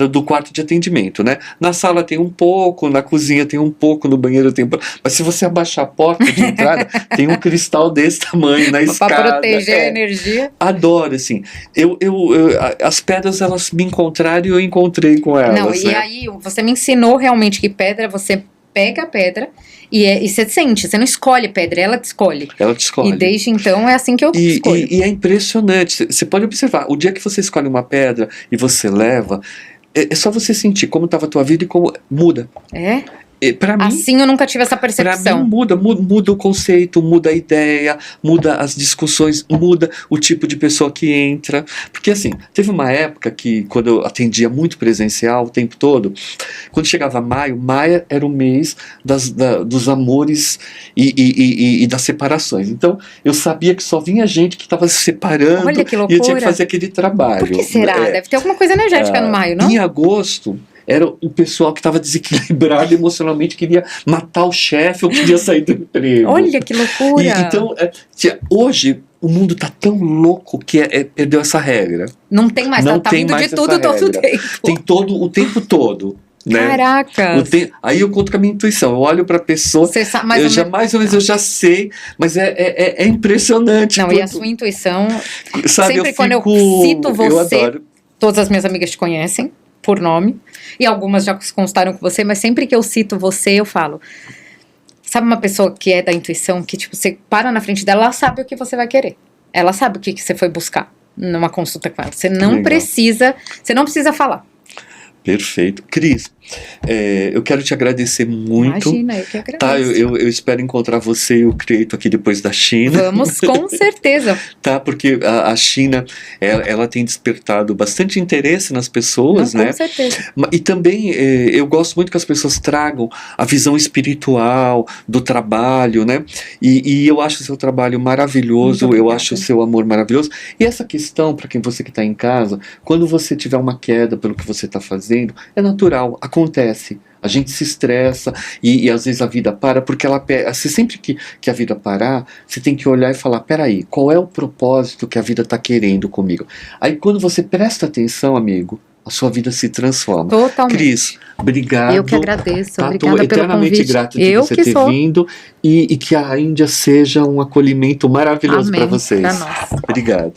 do quarto de atendimento, né? Na sala tem um pouco, na cozinha tem um pouco, no banheiro tem um pouco. Mas se você abaixar a porta de entrada, tem um cristal desse tamanho na escada. Pra proteger a energia. Adoro, assim. As pedras, elas me encontraram e eu encontrei com elas. Não, e né? aí você me ensinou realmente que pedra, você pega a pedra e você sente, você não escolhe pedra, ela te escolhe. Ela te escolhe. E desde então é assim que eu escolho. E é impressionante. Você pode observar, o dia que você escolhe uma pedra e você leva, é só você sentir como estava a tua vida e como muda. É? Para mim, Assim eu nunca tive essa Pra percepção. mim muda o conceito, muda a ideia, muda as discussões, muda o tipo de pessoa que entra. Porque assim, teve uma época que quando eu atendia muito presencial o tempo todo, quando chegava maio era o mês dos amores e das separações. Então eu sabia que só vinha gente que estava se separando. Olha que e eu tinha que loucura. fazer aquele trabalho. Por que será? É, Deve ter alguma coisa energética no maio, não? Em agosto, era o pessoal que estava desequilibrado emocionalmente, queria matar o chefe ou queria sair do emprego. Olha que loucura. Então, hoje, o mundo tá tão louco que perdeu essa regra. Não tem mais, Não tá tem vindo mais de tudo essa todo o regra. tempo. Tem o tempo todo. Né? Caraca. Aí eu conto com a minha intuição. Eu olho pra pessoa, Você sabe mais mais ou menos eu já sei, mas é impressionante. Não, e a sua intuição. Sabe, sempre quando eu cito você, eu adoro. todas as minhas amigas te conhecem por nome, e algumas já constaram com você, mas sempre que eu cito você, eu falo. Sabe uma pessoa que é da intuição, que tipo, você para na frente dela, ela sabe o que você vai querer. Ela sabe o que você foi buscar numa consulta com ela. Você não precisa falar. Perfeito. Cris, eu quero te agradecer muito. Imagina, eu que agradeço. Tá, eu espero encontrar você e o Creito aqui depois da China. Vamos, com certeza. Tá, porque a China, ela tem despertado bastante interesse nas pessoas, Não, né? com certeza. E também eu gosto muito que as pessoas tragam a visão espiritual do trabalho, né? E eu acho o seu trabalho maravilhoso, Muito eu obrigada. acho o seu amor maravilhoso. E essa questão, para quem você que está em casa, quando você tiver uma queda pelo que você está fazendo, é natural, acontece. A gente se estressa e às vezes a vida para, porque sempre que a vida parar, você tem que olhar e falar, peraí, qual é o propósito que a vida está querendo comigo? Aí quando você presta atenção, amigo, a sua vida se transforma. Totalmente. Cris, obrigado. Eu que agradeço, Tá, obrigada tô pelo eternamente convite. grato de Eu você que ter sou. vindo e que a Índia seja um acolhimento maravilhoso para Amém. vocês. Pra nós. Obrigado.